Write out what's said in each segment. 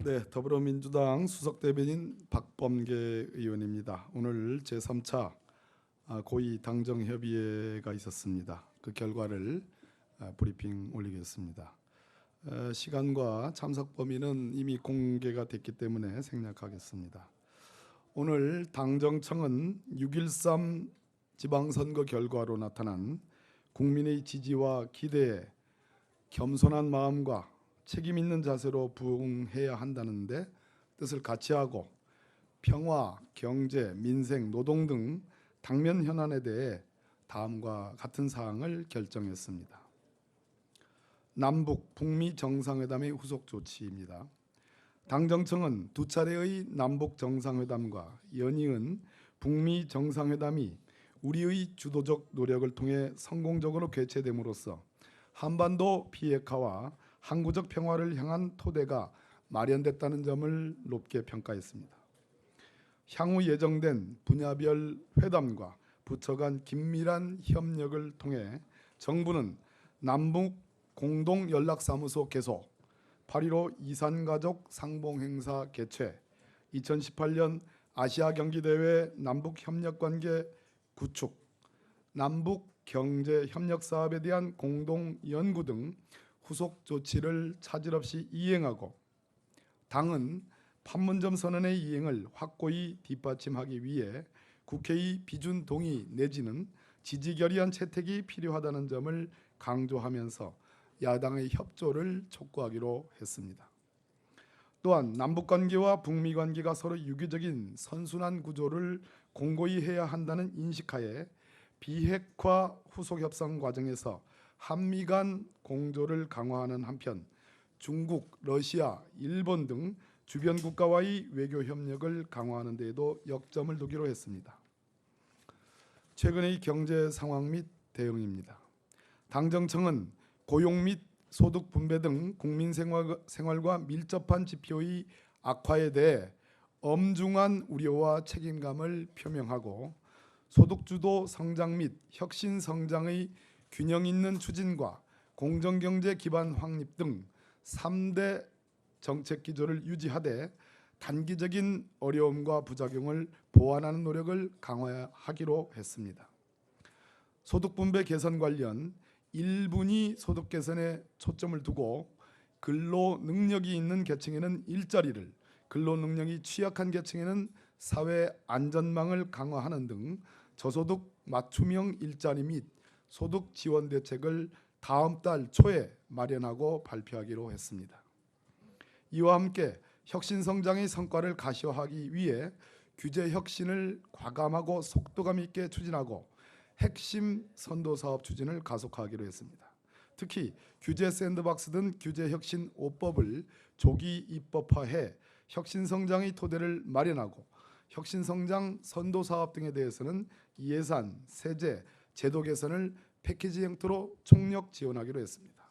네, 더불어민주당 수석대변인 박범계 의원입니다. 오늘 제3차 고위 당정협의회가 있었습니다. 그 결과를 브리핑 올리겠습니다. 시간과 참석 범위는 이미 공개가 됐기 때문에 생략하겠습니다. 오늘 당정청은 6.13 지방선거 결과로 나타난 국민의 지지와 기대에 겸손한 마음과 책임 있는 자세로 부응해야 한다는데 뜻을 같이 하고 평화, 경제, 민생, 노동 등 당면 현안에 대해 다음과 같은 사항을 결정했습니다. 남북, 북미 정상회담의 후속 조치입니다. 당정청은 두 차례의 남북 정상회담과 연이은 북미 정상회담이 우리의 주도적 노력을 통해 성공적으로 개최됨으로써 한반도 비핵화와 항구적 평화를 향한 토대가 마련됐다는 점을 높게 평가했습니다. 향후 예정된 분야별 회담과 부처 간 긴밀한 협력을 통해 정부는 남북 공동연락사무소 개소, 8.15 이산가족 상봉행사 개최, 2018년 아시아경기대회 남북협력관계 구축, 남북경제협력사업에 대한 공동연구 등 후속 조치를 차질 없이 이행하고 당은 판문점 선언의 이행을 확고히 뒷받침하기 위해 국회의 비준 동의 내지는 지지 결의안 채택이 필요하다는 점을 강조하면서 야당의 협조를 촉구하기로 했습니다. 또한 남북관계와 북미관계가 서로 유기적인 선순환 구조를 공고히 해야 한다는 인식하에 비핵화 후속 협상 과정에서 한미 간 공조를 강화하는 한편 중국, 러시아, 일본 등 주변 국가와의 외교 협력을 강화하는 데에도 역점을 두기로 했습니다. 최근의 경제 상황 및 대응입니다. 당정청은 고용 및 소득 분배 등 국민 생활과 밀접한 지표의 악화에 대해 엄중한 우려와 책임감을 표명하고 소득주도 성장 및 혁신 성장의 균형 있는 추진과 공정경제 기반 확립 등 3대 정책 기조를 유지하되 단기적인 어려움과 부작용을 보완하는 노력을 강화하기로 했습니다. 소득 분배 개선 관련 1분위 소득 개선에 초점을 두고 근로 능력이 있는 계층에는 일자리를, 근로 능력이 취약한 계층에는 사회 안전망을 강화하는 등 저소득 맞춤형 일자리 및 소득 지원 대책을 다음 달 초에 마련하고 발표하기로 했습니다. 이와 함께 혁신 성장의 성과를 가시화하기 위해 규제 혁신을 과감하고 속도감 있게 추진하고 핵심 선도 사업 추진을 가속화하기로 했습니다. 특히 규제 샌드박스 등 규제 혁신 5법을 조기 입법화해 혁신 성장의 토대를 마련하고 혁신 성장 선도 사업 등에 대해서는 예산, 세제, 제도 개선을 패키지 형태로 총력 지원하기로 했습니다.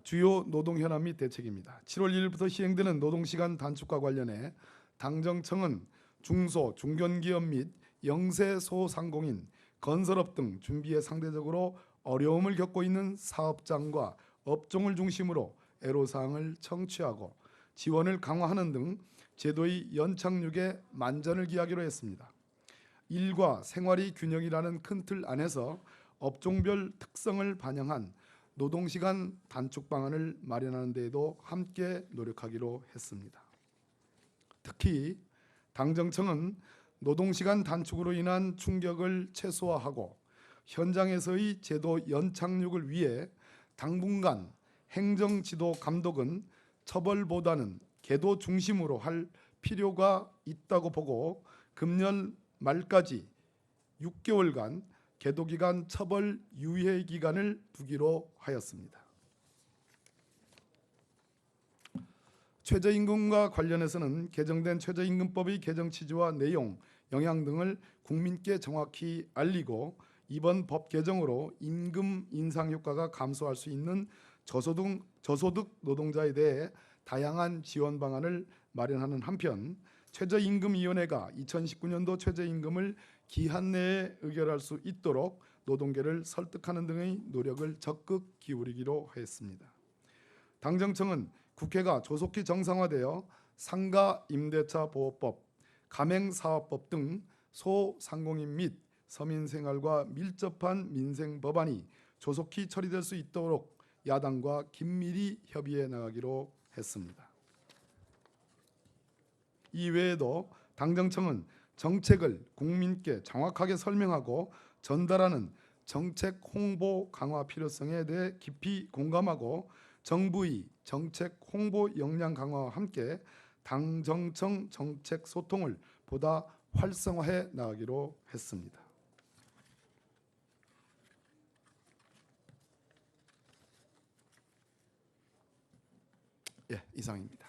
주요 노동 현안 및 대책입니다. 7월 1일부터 시행되는 노동시간 단축과 관련해 당정청은 중소, 중견기업 및 영세 소상공인, 건설업 등 준비에 상대적으로 어려움을 겪고 있는 사업장과 업종을 중심으로 애로사항을 청취하고 지원을 강화하는 등 제도의 연착륙에 만전을 기하기로 했습니다. 일과 생활의 균형이라는 큰 틀 안에서 업종별 특성을 반영한 노동시간 단축 방안을 마련하는 데에도 함께 노력하기로 했습니다. 특히 당정청은 노동시간 단축으로 인한 충격을 최소화하고 현장에서의 제도 연착륙을 위해 당분간 행정지도 감독은 처벌보다는 계도 중심으로 할 필요가 있다고 보고 금년 말까지 6개월간 계도기간 처벌 유예 기간을 두기로 하였습니다. 최저임금과 관련해서는 개정된 최저임금법의 개정 취지와 내용, 영향 등을 국민께 정확히 알리고 이번 법 개정으로 임금 인상 효과가 감소할 수 있는 저소득 노동자에 대해 다양한 지원 방안을 마련하는 한편 최저임금위원회가 2019년도 최저임금을 기한 내에 의결할 수 있도록 노동계를 설득하는 등의 노력을 적극 기울이기로 했습니다. 당정청은 국회가 조속히 정상화되어 상가 임대차 보호법, 가맹사업법 등 소상공인 및 서민 생활과 밀접한 민생 법안이 조속히 처리될 수 있도록 야당과 긴밀히 협의해 나가기로 했습니다. 이외에도 당정청은 정책을 국민께 정확하게 설명하고 전달하는 정책 홍보 강화 필요성에 대해 깊이 공감하고 정부의 정책 홍보 역량 강화와 함께 당정청 정책 소통을 보다 활성화해 나가기로 했습니다. 예, 이상입니다.